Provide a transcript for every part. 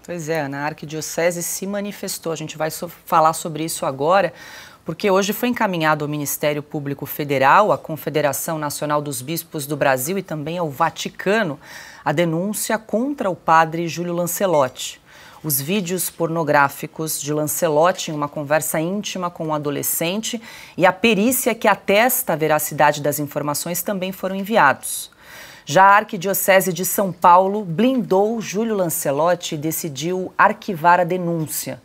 Pois é, Ana, a Arquidiocese se manifestou. A gente vai falar sobre isso agora, porque hoje foi encaminhado ao Ministério Público Federal, à Confederação Nacional dos Bispos do Brasil e também ao Vaticano a denúncia contra o padre Júlio Lancelotti. Os vídeos pornográficos de Lancelotti em uma conversa íntima com um adolescente e a perícia que atesta a veracidade das informações também foram enviados. Já a Arquidiocese de São Paulo blindou Júlio Lancelotti e decidiu arquivar a denúncia.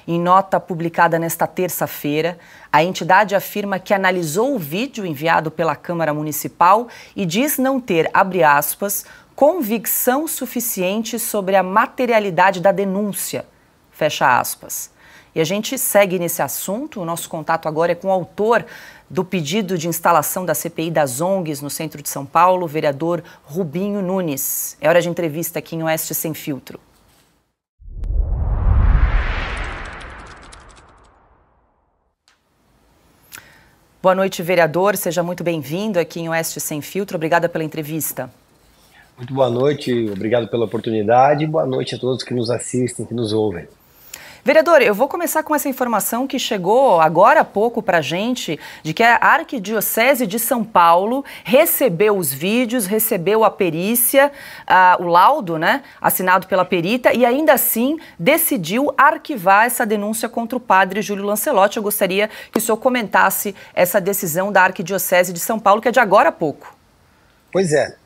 Em nota publicada nesta terça-feira, a entidade afirma que analisou o vídeo enviado pela Câmara Municipal e diz não ter, abre aspas, convicção suficiente sobre a materialidade da denúncia, fecha aspas. E a gente segue nesse assunto. O nosso contato agora é com o autor do pedido de instalação da CPI das ONGs no centro de São Paulo, o vereador Rubinho Nunes. É hora de entrevista aqui em Oeste Sem Filtro. Boa noite, vereador. Seja muito bem-vindo aqui em Oeste Sem Filtro. Obrigada pela entrevista. Muito boa noite, obrigado pela oportunidade e boa noite a todos que nos assistem, que nos ouvem. Vereador, eu vou começar com essa informação que chegou agora há pouco para a gente, de que a Arquidiocese de São Paulo recebeu os vídeos, recebeu a perícia, o laudo, né, assinado pela perita, e ainda assim decidiu arquivar essa denúncia contra o padre Júlio Lancelotti. Eu gostaria que o senhor comentasse essa decisão da Arquidiocese de São Paulo, que é de agora há pouco. Pois é,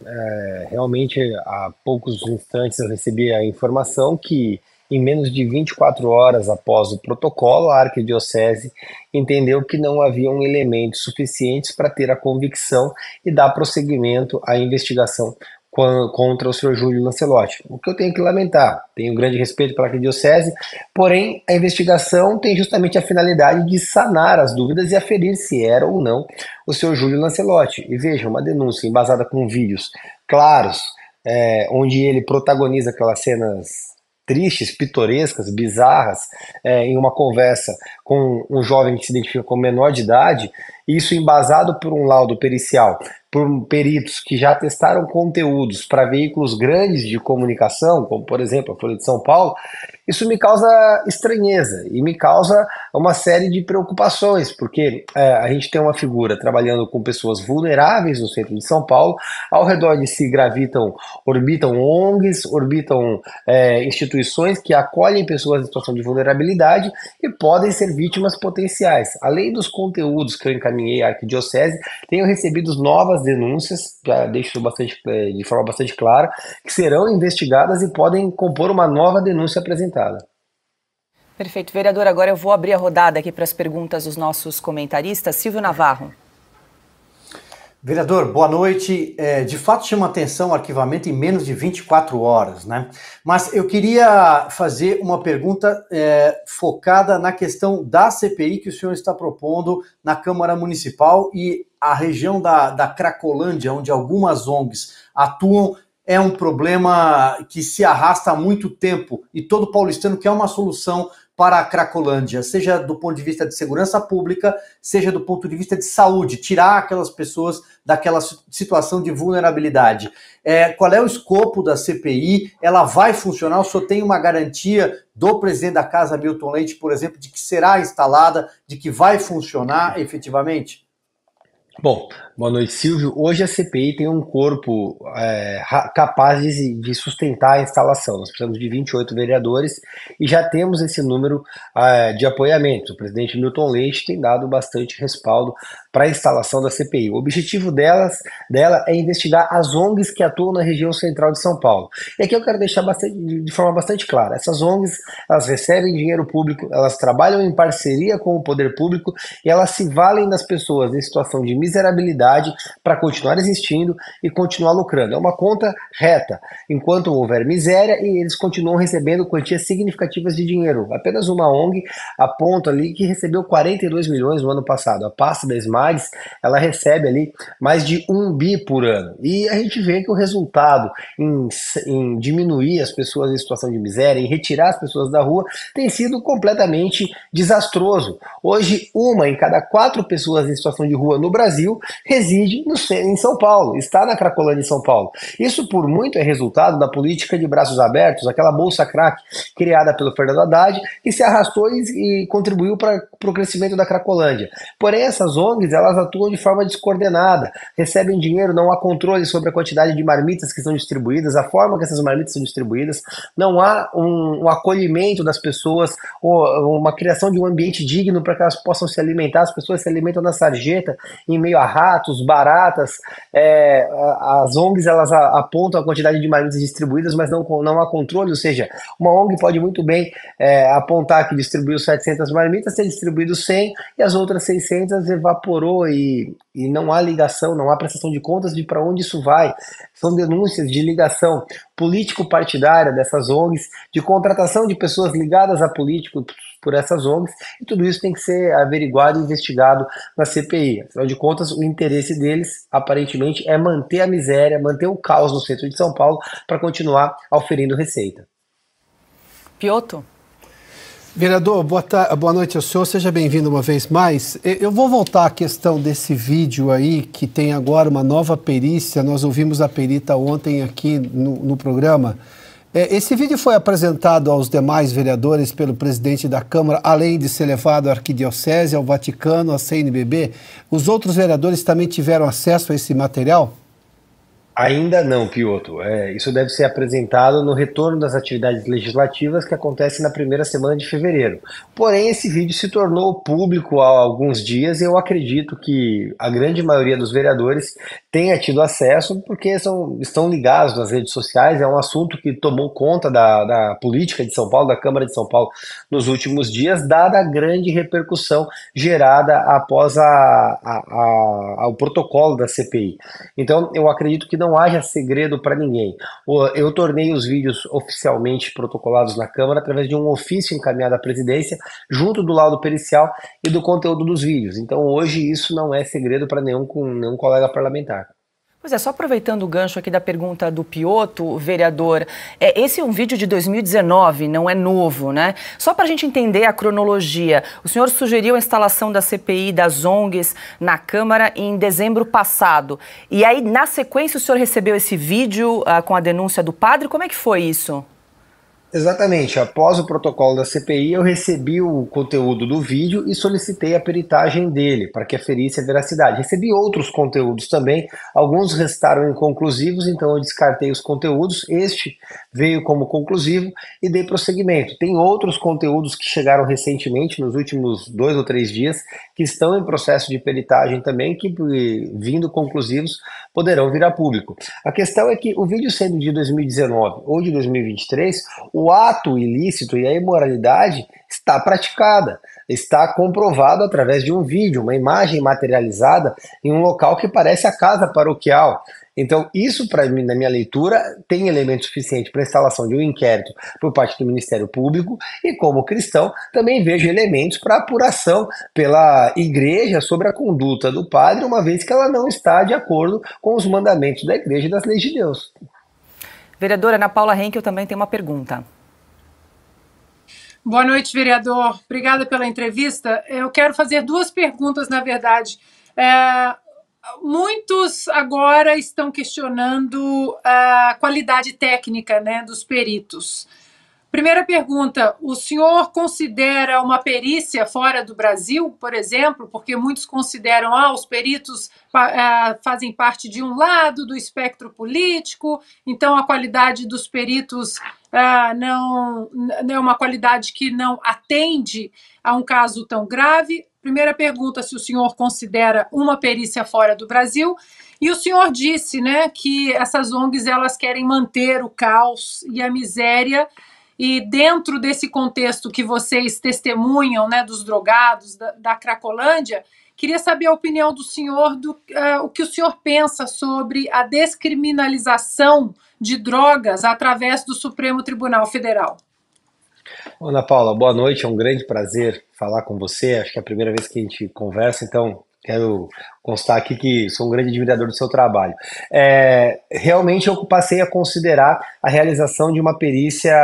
realmente há poucos instantes eu recebi a informação que em menos de 24 horas após o protocolo, a Arquidiocese entendeu que não haviam elementos suficientes para ter a convicção e dar prosseguimento à investigação contra o senhor Júlio Lancelotti. O que eu tenho que lamentar, tenho grande respeito pela Arquidiocese, porém a investigação tem justamente a finalidade de sanar as dúvidas e aferir se era ou não o senhor Júlio Lancelotti. E veja, uma denúncia embasada com vídeos claros, onde ele protagoniza aquelas cenas tristes, pitorescas, bizarras, em uma conversa com um jovem que se identifica como menor de idade, isso embasado por um laudo pericial, por peritos que já testaram conteúdos para veículos grandes de comunicação, como por exemplo a Folha de São Paulo, isso me causa estranheza e me causa uma série de preocupações, porque a gente tem uma figura trabalhando com pessoas vulneráveis no centro de São Paulo, ao redor de si orbitam ONGs, orbitam instituições que acolhem pessoas em situação de vulnerabilidade e podem ser vítimas potenciais. Além dos conteúdos que eu encaminhei à Arquidiocese, tenho recebido novas denúncias, já deixo de forma bastante clara, que serão investigadas e podem compor uma nova denúncia apresentada. Perfeito. Vereador, agora eu vou abrir a rodada aqui para as perguntas dos nossos comentaristas. Silvio Navarro. Vereador, boa noite. De fato chama atenção o arquivamento em menos de 24 horas, né? Mas eu queria fazer uma pergunta focada na questão da CPI que o senhor está propondo na Câmara Municipal e a região da Cracolândia, onde algumas ONGs atuam, é um problema que se arrasta há muito tempo e todo paulistano quer uma solução para a Cracolândia, seja do ponto de vista de segurança pública, seja do ponto de vista de saúde, tirar aquelas pessoas daquela situação de vulnerabilidade. Qual é o escopo da CPI? Ela vai funcionar? O senhor tem uma garantia do presidente da Casa, Milton Leite, por exemplo, de que será instalada, de que vai funcionar efetivamente? Bom, boa noite, Silvio. Hoje a CPI tem um corpo capaz de sustentar a instalação. Nós precisamos de 28 vereadores e já temos esse número de apoiamento. O presidente Milton Leite tem dado bastante respaldo para a instalação da CPI. O objetivo dela é investigar as ONGs que atuam na região central de São Paulo. E aqui eu quero deixar de forma bastante clara. Essas ONGs, elas recebem dinheiro público, elas trabalham em parceria com o poder público e elas se valem das pessoas em situação de miserabilidade para continuar existindo e continuar lucrando. É uma conta reta. Enquanto houver miséria, e eles continuam recebendo quantias significativas de dinheiro. Apenas uma ONG aponta ali que recebeu 42 milhões no ano passado. A pasta da Smiles, ela recebe ali mais de 1 bi por ano. E a gente vê que o resultado em diminuir as pessoas em situação de miséria, em retirar as pessoas da rua, tem sido completamente desastroso. Hoje, 1 em cada 4 pessoas em situação de rua no Brasil Brasil, reside em São Paulo, está na Cracolândia em São Paulo. Isso, por muito, é resultado da política de braços abertos, aquela bolsa crack criada pelo Fernando Haddad, que se arrastou e contribuiu para o crescimento da Cracolândia. Porém, essas ONGs, elas atuam de forma descoordenada, recebem dinheiro, não há controle sobre a quantidade de marmitas que são distribuídas, a forma que essas marmitas são distribuídas, não há um acolhimento das pessoas, ou uma criação de um ambiente digno para que elas possam se alimentar. As pessoas se alimentam na sarjeta, em meio a ratos, baratas. As ONGs, elas apontam a quantidade de marmitas distribuídas, mas não há controle, ou seja, uma ONG pode muito bem apontar que distribuiu 700 marmitas, ter distribuído 100 e as outras 600 evaporou e não há ligação, não há prestação de contas de para onde isso vai. São denúncias de ligação político-partidária dessas ONGs, de contratação de pessoas ligadas a políticos por essas ONGs, e tudo isso tem que ser averiguado e investigado na CPI. Afinal de contas, o interesse deles, aparentemente, é manter a miséria, manter o caos no centro de São Paulo para continuar auferindo receita. Piotr? Vereador, boa noite ao senhor, seja bem-vindo uma vez mais. Eu vou voltar à questão desse vídeo aí, que tem agora uma nova perícia, nós ouvimos a perita ontem aqui no programa. Esse vídeo foi apresentado aos demais vereadores pelo presidente da Câmara, além de ser levado à Arquidiocese, ao Vaticano, à CNBB. Os outros vereadores também tiveram acesso a esse material? Ainda não, Piotr. Isso deve ser apresentado no retorno das atividades legislativas que acontece na primeira semana de fevereiro. Porém, esse vídeo se tornou público há alguns dias e eu acredito que a grande maioria dos vereadores tenha tido acesso porque estão ligados nas redes sociais. É um assunto que tomou conta da política de São Paulo, da Câmara de São Paulo nos últimos dias, dada a grande repercussão gerada após o protocolo da CPI. Então, eu acredito que não haja segredo para ninguém. Eu tornei os vídeos oficialmente protocolados na Câmara através de um ofício encaminhado à presidência, junto do laudo pericial e do conteúdo dos vídeos. Então hoje isso não é segredo para nenhum colega parlamentar. Pois é, só aproveitando o gancho aqui da pergunta do Piotr, vereador, esse é um vídeo de 2019, não é novo, né? Só para a gente entender a cronologia, o senhor sugeriu a instalação da CPI das ONGs na Câmara em dezembro passado. E aí, na sequência, o senhor recebeu esse vídeo com a denúncia do padre? Como é que foi isso? Exatamente, após o protocolo da CPI eu recebi o conteúdo do vídeo e solicitei a peritagem dele para que aferisse a veracidade. Recebi outros conteúdos também, alguns restaram inconclusivos, então eu descartei os conteúdos, este veio como conclusivo e dei prosseguimento. Tem outros conteúdos que chegaram recentemente, nos últimos 2 ou 3 dias, que estão em processo de peritagem também, que vindo conclusivos poderão vir a público. A questão é que o vídeo sendo de 2019 ou de 2023, o ato ilícito e a imoralidade está praticada, está comprovado através de um vídeo, uma imagem materializada em um local que parece a casa paroquial. Então isso, para mim, na minha leitura, tem elemento suficiente para a instalação de um inquérito por parte do Ministério Público e, como cristão, também vejo elementos para apuração pela igreja sobre a conduta do padre, uma vez que ela não está de acordo com os mandamentos da igreja e das leis de Deus. Vereadora Ana Paula Henkel também tem uma pergunta. Boa noite, vereador. Obrigada pela entrevista. Eu quero fazer 2 perguntas, na verdade. Muitos agora estão questionando a qualidade técnica, né, dos peritos. Primeira pergunta, o senhor considera uma perícia fora do Brasil, por exemplo, porque muitos consideram os peritos fazem parte de um lado do espectro político, então a qualidade dos peritos não é uma qualidade que não atende a um caso tão grave. Primeira pergunta, se o senhor considera uma perícia fora do Brasil. E o senhor disse, né, que essas ONGs elas querem manter o caos e a miséria. E dentro desse contexto que vocês testemunham, né, dos drogados, da Cracolândia, queria saber a opinião do senhor, o que o senhor pensa sobre a descriminalização de drogas através do Supremo Tribunal Federal. Ana Paula, boa noite, é um grande prazer falar com você, acho que é a primeira vez que a gente conversa, então Quero constar aqui que sou um grande admirador do seu trabalho. Realmente eu passei a considerar a realização de uma perícia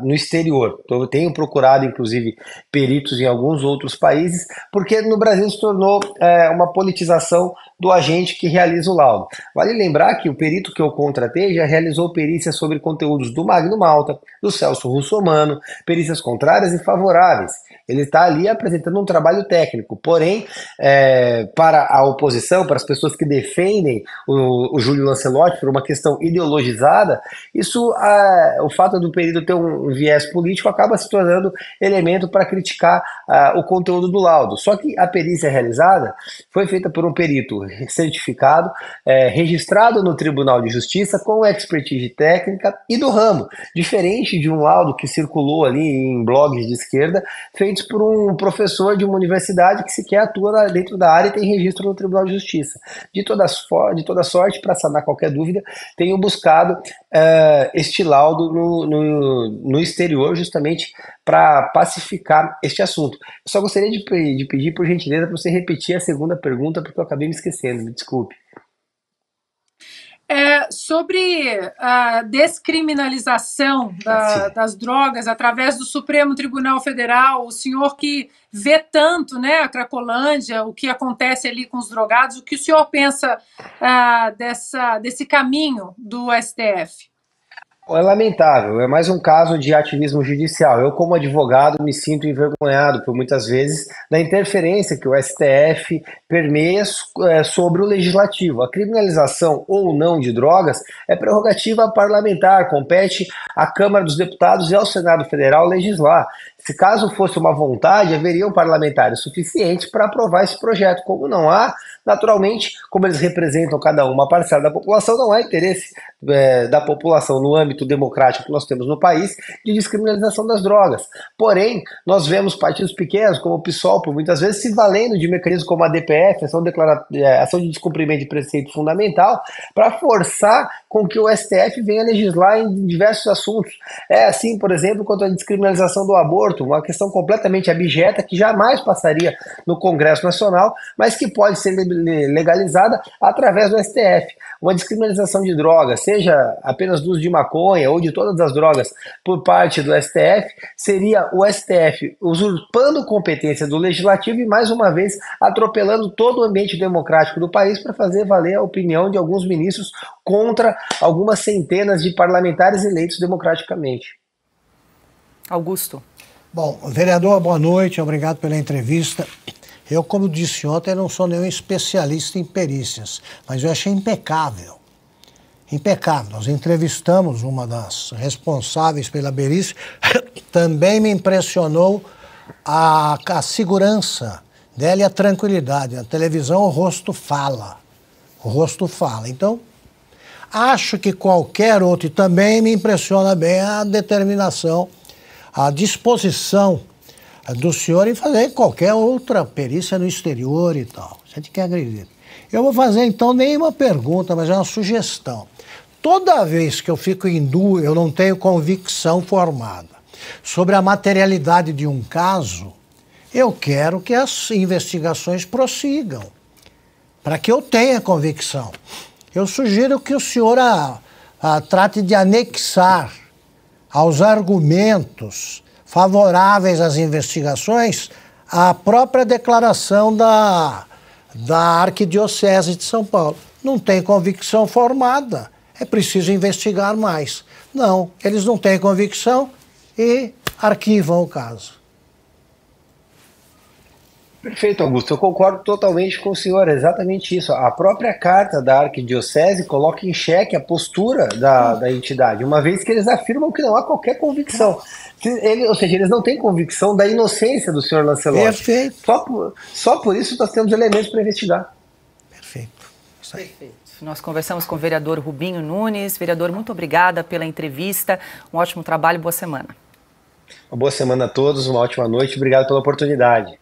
no exterior. Então, eu tenho procurado, inclusive, peritos em alguns outros países, porque no Brasil se tornou uma politização do agente que realiza o laudo. Vale lembrar que o perito que eu contratei já realizou perícias sobre conteúdos do Magno Malta, do Celso Russomano, perícias contrárias e favoráveis. Ele está ali apresentando um trabalho técnico, porém, para a oposição, para as pessoas que defendem o Júlio Lancelotti por uma questão ideologizada, isso, o fato do perito ter um viés político acaba se tornando elemento para criticar o conteúdo do laudo. Só que a perícia realizada foi feita por um perito certificado, registrado no Tribunal de Justiça, com expertise técnica e do ramo, diferente de um laudo que circulou ali em blogs de esquerda, feitos por um professor de uma universidade que sequer atua dentro da área e tem registro no Tribunal de Justiça. De toda sorte, para sanar qualquer dúvida, tenho buscado este laudo no exterior, justamente para pacificar este assunto. Eu só gostaria de pedir, por gentileza, para você repetir a segunda pergunta, porque eu acabei me esquecendo, me desculpe. Sobre a descriminalização das drogas através do Supremo Tribunal Federal, o senhor que vê tanto, né, a Cracolândia, o que acontece ali com os drogados, o que o senhor pensa desse caminho do STF? É lamentável, é mais um caso de ativismo judicial. Eu, como advogado, me sinto envergonhado por muitas vezes da interferência que o STF permeia sobre o legislativo. A criminalização ou não de drogas é prerrogativa parlamentar, compete à Câmara dos Deputados e ao Senado Federal legislar. Se caso fosse uma vontade, haveriam parlamentares suficientes para aprovar esse projeto. Como não há, naturalmente, como eles representam cada uma parcela da população, não há interesse da população no âmbito democrático que nós temos no país de descriminalização das drogas. Porém, nós vemos partidos pequenos, como o PSOL, por muitas vezes, se valendo de mecanismos como a DPF, ação de descumprimento de preceito fundamental, para forçar com que o STF venha legislar em diversos assuntos. É assim, por exemplo, quanto à descriminalização do aborto, uma questão completamente abjeta que jamais passaria no Congresso Nacional, mas que pode ser legalizada através do STF. Uma descriminalização de drogas, seja apenas do uso de maconha ou de todas as drogas por parte do STF, seria o STF usurpando competência do Legislativo e, mais uma vez, atropelando todo o ambiente democrático do país para fazer valer a opinião de alguns ministros contra algumas centenas de parlamentares eleitos democraticamente. Augusto. Bom, vereador, boa noite, obrigado pela entrevista. Eu, como disse ontem, não sou nenhum especialista em perícias, mas eu achei impecável. Impecável. Nós entrevistamos uma das responsáveis pela perícia. Também me impressionou a segurança dela e a tranquilidade. Na televisão o rosto fala. O rosto fala. Então, acho que qualquer outro, e também me impressiona bem a determinação, a disposição do senhor em fazer qualquer outra perícia no exterior e tal. Você tem que acreditar. Eu vou fazer, então, nenhuma pergunta, mas é uma sugestão. Toda vez que eu fico em dúvida, eu não tenho convicção formada sobre a materialidade de um caso, eu quero que as investigações prossigam, para que eu tenha convicção. Eu sugiro que o senhor trate de anexar aos argumentos favoráveis às investigações a própria declaração da Arquidiocese de São Paulo. Não tem convicção formada, é preciso investigar mais. Não, eles não têm convicção e arquivam o caso. Perfeito, Augusto. Eu concordo totalmente com o senhor, é exatamente isso. A própria carta da Arquidiocese coloca em xeque a postura da entidade, uma vez que eles afirmam que não há qualquer convicção. Ou seja, eles não têm convicção da inocência do senhor Lancelotti. Perfeito. Só por isso nós temos elementos para investigar. Perfeito. Isso aí. Perfeito. Nós conversamos com o vereador Rubinho Nunes. Vereador, muito obrigada pela entrevista. Um ótimo trabalho e boa semana. Uma boa semana a todos, uma ótima noite. Obrigado pela oportunidade.